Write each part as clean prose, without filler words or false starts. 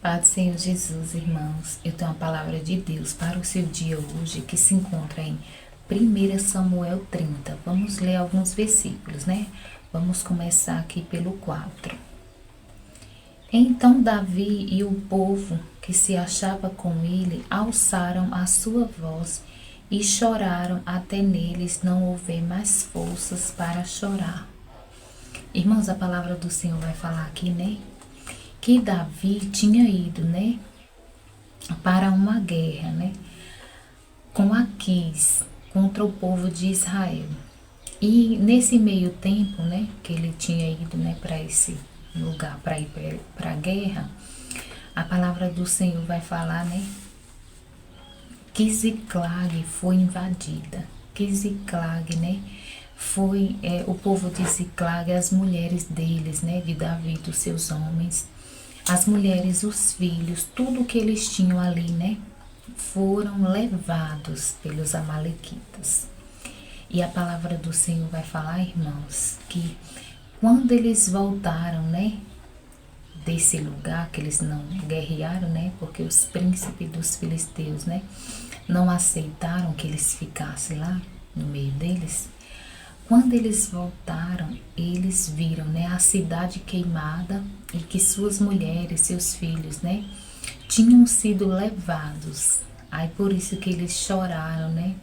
Pai do Senhor Jesus, irmãos, eu tenho uma palavra de Deus para o seu dia hoje que se encontra em 1 Samuel 30. Vamos ler alguns versículos, né? Vamos começar aqui pelo 4. Então Davi e o povo que se achava com ele alçaram a sua voz e choraram até neles não houver mais forças para chorar. Irmãos, a palavra do Senhor vai falar aqui, né? Que Davi tinha ido, né, para uma guerra, né, com Aquis contra o povo de Israel. E nesse meio tempo, né, que ele tinha ido, né, para esse lugar, para ir para a guerra, a palavra do Senhor vai falar, né, que Ziclag foi invadida. Que Ziclag, né, foi o povo de Ziclag, as mulheres deles, né, de Davi, dos seus homens, as mulheres, os filhos, tudo que eles tinham ali, né, foram levados pelos amalequitas. E a palavra do Senhor vai falar, irmãos, que quando eles voltaram, né, desse lugar, que eles não guerrearam, né, porque os príncipes dos filisteus, né, não aceitaram que eles ficassem lá no meio deles. Quando eles voltaram, eles viram, né, a cidade queimada e que suas mulheres, seus filhos, né, tinham sido levados. Aí por isso que eles choraram, né,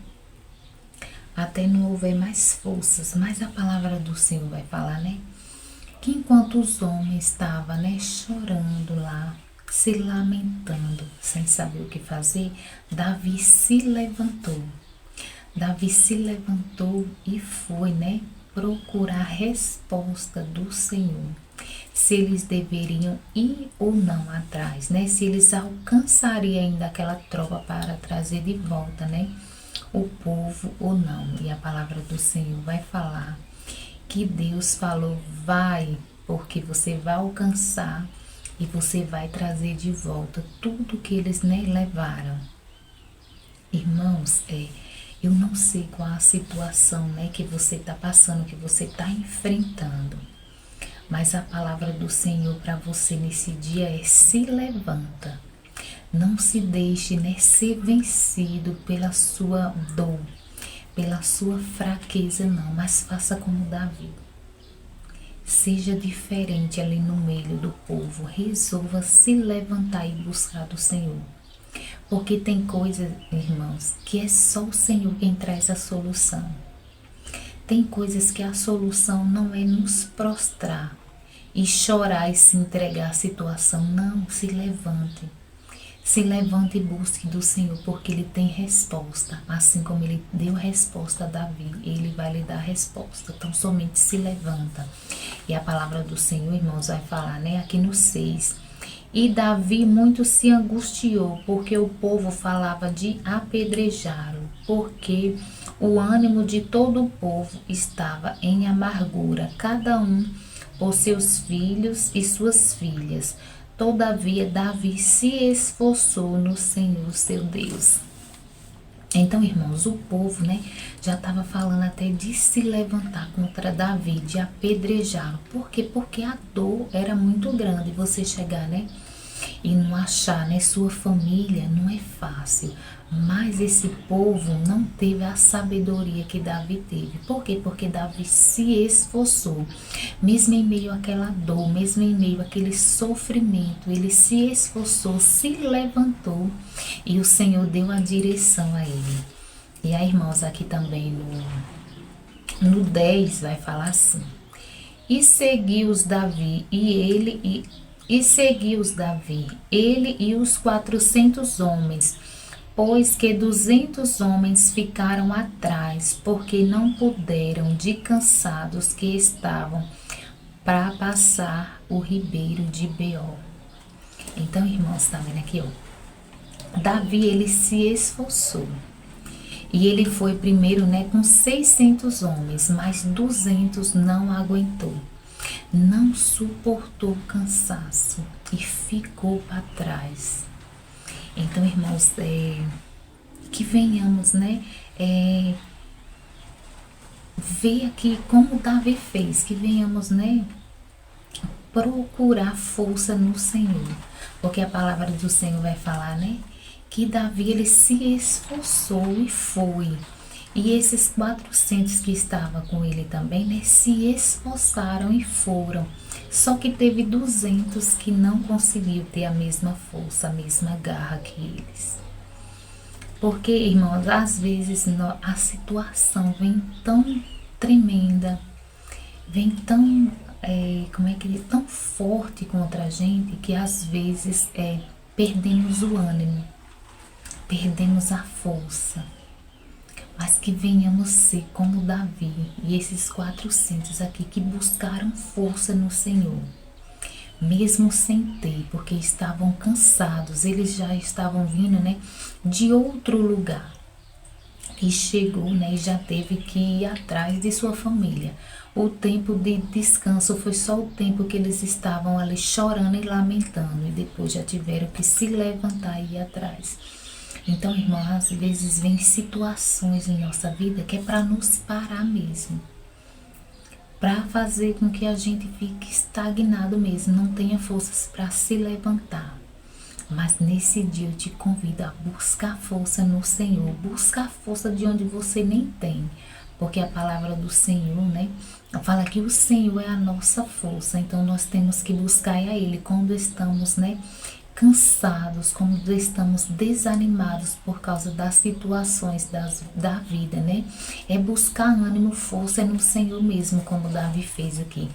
até não houver mais forças. Mas a palavra do Senhor vai falar, né, que enquanto os homens estavam, né, chorando lá, se lamentando, sem saber o que fazer, Davi se levantou. Davi se levantou e foi, né, procurar a resposta do Senhor. Se eles deveriam ir ou não atrás, né? Se eles alcançariam ainda aquela tropa para trazer de volta, né, o povo ou não. E a palavra do Senhor vai falar que Deus falou: vai, porque você vai alcançar e você vai trazer de volta tudo que eles, né, levaram. Irmãos, eu não sei qual a situação, né, que você está passando, que você está enfrentando. Mas a palavra do Senhor para você nesse dia é: se levanta. Não se deixe, né, ser vencido pela sua dor, pela sua fraqueza, não. Mas faça como Davi. Seja diferente ali no meio do povo. Resolva se levantar e buscar do Senhor. Porque tem coisas, irmãos, que é só o Senhor quem traz a solução. Tem coisas que a solução não é nos prostrar e chorar e se entregar à situação. Não, se levante. Se levante e busque do Senhor, porque Ele tem resposta. Assim como Ele deu resposta a Davi, Ele vai lhe dar resposta. Então, somente se levanta. E a palavra do Senhor, irmãos, vai falar, né, aqui no 6. E Davi muito se angustiou, porque o povo falava de apedrejá-lo, porque o ânimo de todo o povo estava em amargura, cada um por seus filhos e suas filhas. Todavia, Davi se esforçou no Senhor seu Deus. Então, irmãos, o povo, né, já estava falando até de se levantar contra Davi, de apedrejá-lo. Por quê? Porque a dor era muito grande. Você chegar, né, e não achar, né, sua família, não é fácil. Mas esse povo não teve a sabedoria que Davi teve. Por quê? Porque Davi se esforçou. Mesmo em meio àquela dor, mesmo em meio àquele sofrimento, ele se esforçou, se levantou e o Senhor deu a direção a ele. E aí, irmãos, aqui também no 10 vai falar assim: E seguiu-os Davi ele e os 400 homens, pois que 200 homens ficaram atrás, porque não puderam, de cansados que estavam, para passar o ribeiro de Beor. Então, irmãos, tá vendo aqui, ó? Davi, ele se esforçou. E ele foi primeiro, né, com 600 homens, mas 200 não aguentou. Não suportou o cansaço e ficou para trás. Então, irmãos, que venhamos, né, ver aqui como Davi fez, que venhamos, né, procurar força no Senhor. Porque a palavra do Senhor vai falar, né? Que Davi, ele se esforçou e foi. E esses 400 que estavam com ele também, né? Se esforçaram e foram. Só que teve 200 que não conseguiu ter a mesma força, a mesma garra que eles. Porque, irmãos, às vezes a situação vem tão tremenda, vem tão, tão forte contra a gente, que às vezes perdemos o ânimo, perdemos a força. Mas que venhamos ser como Davi e esses 400 aqui que buscaram força no Senhor. Mesmo sem ter, porque estavam cansados, eles já estavam vindo, né, de outro lugar. E chegou, né, e já teve que ir atrás de sua família. O tempo de descanso foi só o tempo que eles estavam ali chorando e lamentando. E depois já tiveram que se levantar e ir atrás. Então, irmão, às vezes vem situações em nossa vida que é para nos parar mesmo. Para fazer com que a gente fique estagnado mesmo, não tenha forças para se levantar. Mas nesse dia eu te convido a buscar força no Senhor, buscar força de onde você nem tem, porque a palavra do Senhor, né, fala que o Senhor é a nossa força, então nós temos que buscar a Ele quando estamos, né, cansados, quando estamos desanimados por causa das situações da vida, né? É buscar ânimo, força no Senhor mesmo, como Davi fez aqui.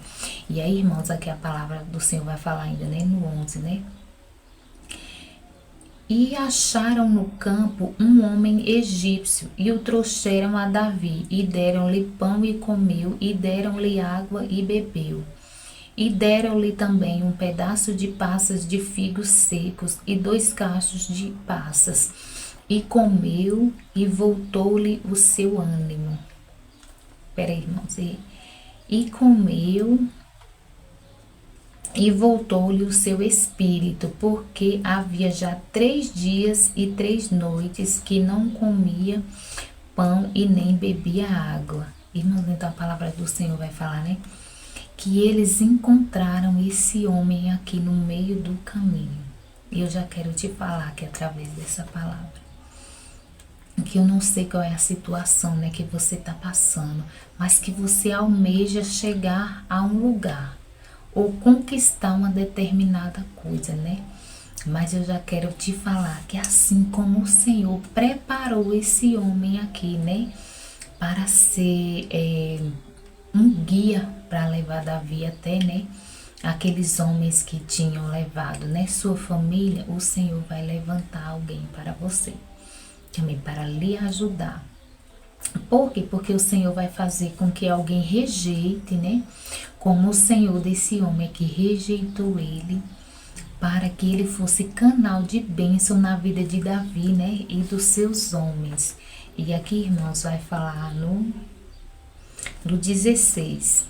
E aí, irmãos, aqui a palavra do Senhor vai falar ainda, né? No 11, né? E acharam no campo um homem egípcio, e o trouxeram a Davi, e deram-lhe pão e comeu, e deram-lhe água e bebeu. E deram-lhe também um pedaço de passas de figos secos e 2 cachos de passas. E comeu e voltou-lhe o seu ânimo. Peraí, irmãos. E comeu e voltou-lhe o seu espírito, porque havia já 3 dias e 3 noites que não comia pão e nem bebia água. Irmãos, então a palavra do Senhor vai falar, né? Que eles encontraram esse homem aqui no meio do caminho. E eu já quero te falar que através dessa palavra, que eu não sei qual é a situação, né, que você está passando, mas que você almeja chegar a um lugar ou conquistar uma determinada coisa, né? Mas eu já quero te falar que assim como o Senhor preparou esse homem aqui, né, para ser um guia para levar Davi até, né, aqueles homens que tinham levado, né, sua família, o Senhor vai levantar alguém para você, também para lhe ajudar. Por quê? Porque o Senhor vai fazer com que alguém rejeite, né, como o Senhor desse homem que rejeitou ele, para que ele fosse canal de bênção na vida de Davi, né, e dos seus homens. E aqui, irmãos, vai falar no 16.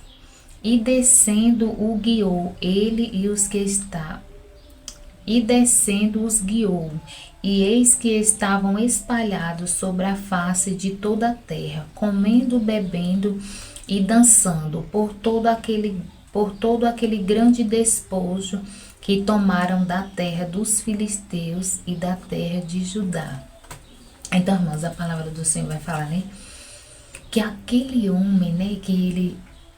E descendo o guiou, ele e os que está. E descendo os guiou, e eis que estavam espalhados sobre a face de toda a terra, comendo, bebendo e dançando por todo aquele grande despojo que tomaram da terra dos filisteus e da terra de Judá. Então, irmãos, a palavra do Senhor vai falar, né, que aquele homem, né,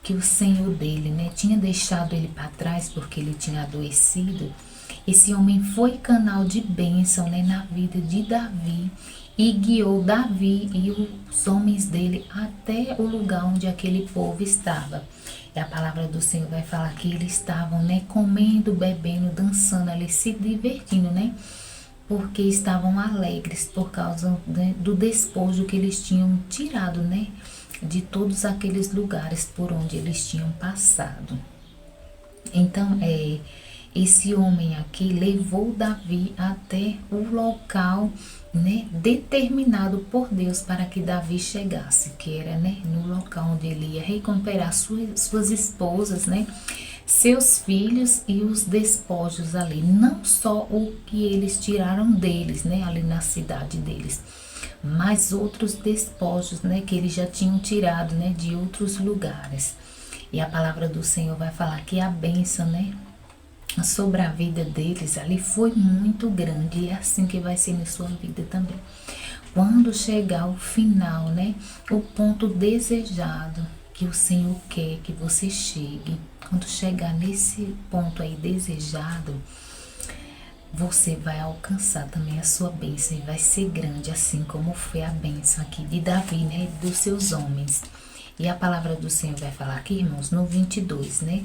que o Senhor dele, né, tinha deixado ele para trás porque ele tinha adoecido. Esse homem foi canal de bênção, né, na vida de Davi, e guiou Davi e os homens dele até o lugar onde aquele povo estava. E a palavra do Senhor vai falar que eles estavam, né, comendo, bebendo, dançando ali, se divertindo, né, porque estavam alegres por causa, né, do despojo que eles tinham tirado, né, de todos aqueles lugares por onde eles tinham passado. Então, esse homem aqui levou Davi até o local, né, determinado por Deus para que Davi chegasse, que era, né, no local onde ele ia recuperar suas esposas, né, seus filhos e os despojos ali, não só o que eles tiraram deles, né, ali na cidade deles, mas outros despojos, né, que eles já tinham tirado, né, de outros lugares. E a palavra do Senhor vai falar que a bênção, né, sobre a vida deles ali foi muito grande. E é assim que vai ser na sua vida também. Quando chegar o final, né, o ponto desejado que o Senhor quer que você chegue, quando chegar nesse ponto aí desejado, você vai alcançar também a sua bênção e vai ser grande, assim como foi a bênção aqui de Davi, né, dos seus homens. E a palavra do Senhor vai falar aqui, irmãos, no 22, né?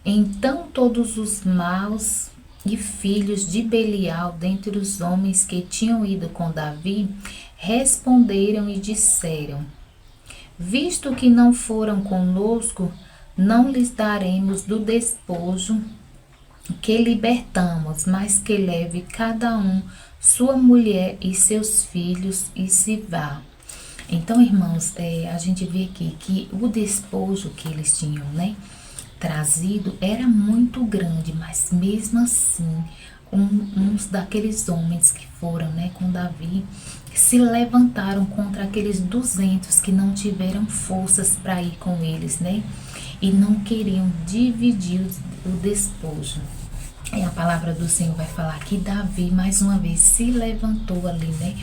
Então todos os maus e filhos de Belial, dentre os homens que tinham ido com Davi, responderam e disseram: visto que não foram conosco, não lhes daremos do despojo que libertamos, mas que leve cada um sua mulher e seus filhos e se vá. Então, irmãos, a gente vê aqui que o despojo que eles tinham, né, trazido era muito grande, mas mesmo assim, uns daqueles homens que foram, né, com Davi, se levantaram contra aqueles 200 que não tiveram forças para ir com eles, né, e não queriam dividir o despojo. E a palavra do Senhor vai falar que Davi, mais uma vez, se levantou ali, né,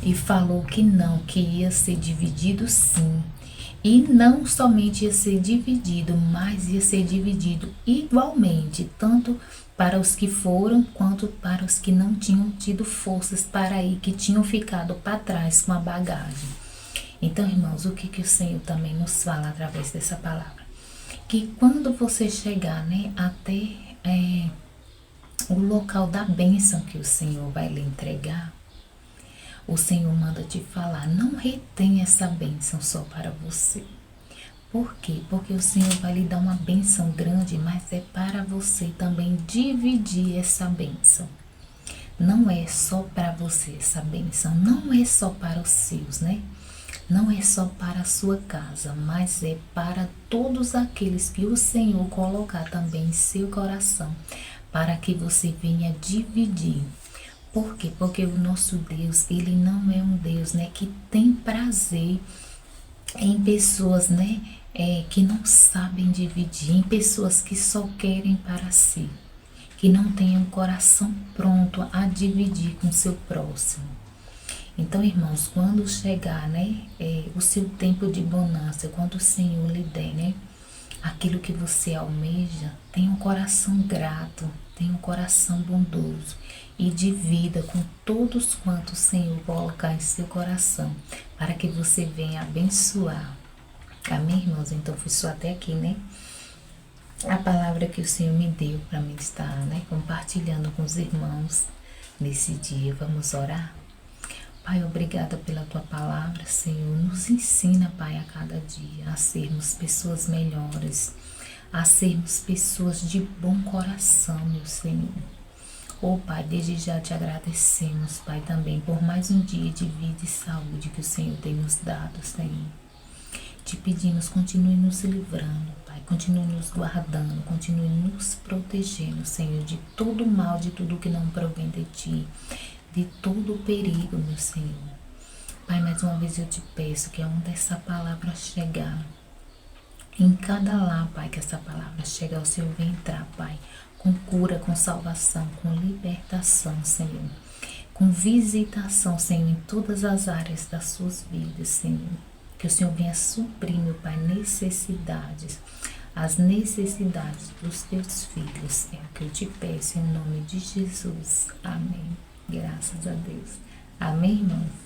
e falou que não, que ia ser dividido sim. E não somente ia ser dividido, mas ia ser dividido igualmente, tanto para os que foram, quanto para os que não tinham tido forças para ir, que tinham ficado para trás com a bagagem. Então, irmãos, o que o Senhor também nos fala através dessa palavra? Que quando você chegar, né, até o local da bênção que o Senhor vai lhe entregar, o Senhor manda te falar, não retém essa bênção só para você. Por quê? Porque o Senhor vai lhe dar uma bênção grande, mas é para você também dividir essa bênção. Não é só para você essa bênção, não é só para os seus, né? Não é só para a sua casa, mas é para todos aqueles que o Senhor colocar também em seu coração, para que você venha dividir. Por quê? Porque o nosso Deus, ele não é um Deus, né, que tem prazer em pessoas, né, que não sabem dividir, em pessoas que só querem para si, que não têm um coração pronto a dividir com o seu próximo. Então, irmãos, quando chegar, né, o seu tempo de bonança, quando o Senhor lhe der, né, aquilo que você almeja, tenha um coração grato, tenha um coração bondoso e divida com todos quantos o Senhor colocar em seu coração, para que você venha abençoar. Amém, irmãos? Então, foi só até aqui, né? A palavra que o Senhor me deu para mim estar, né, compartilhando com os irmãos nesse dia. Vamos orar? Pai, obrigada pela Tua palavra, Senhor. Nos ensina, Pai, a cada dia a sermos pessoas melhores, a sermos pessoas de bom coração, meu Senhor. Oh, Pai, desde já te agradecemos, Pai, também por mais um dia de vida e saúde que o Senhor tem nos dado, Senhor. Te pedimos, continue nos livrando, Pai, continue nos guardando, continue nos protegendo, Senhor, de todo mal, de tudo que não provém de Ti, de todo o perigo, meu Senhor. Pai, mais uma vez eu te peço que aonde essa palavra chegar, em cada lá, Pai, que essa palavra chega, o Senhor vem entrar, Pai, com cura, com salvação, com libertação, Senhor, com visitação, Senhor, em todas as áreas das suas vidas, Senhor. Que o Senhor venha suprir, meu Pai, necessidades, as necessidades dos teus filhos. É o que eu te peço em nome de Jesus. Amém. Graças a Deus. Amém, irmãos?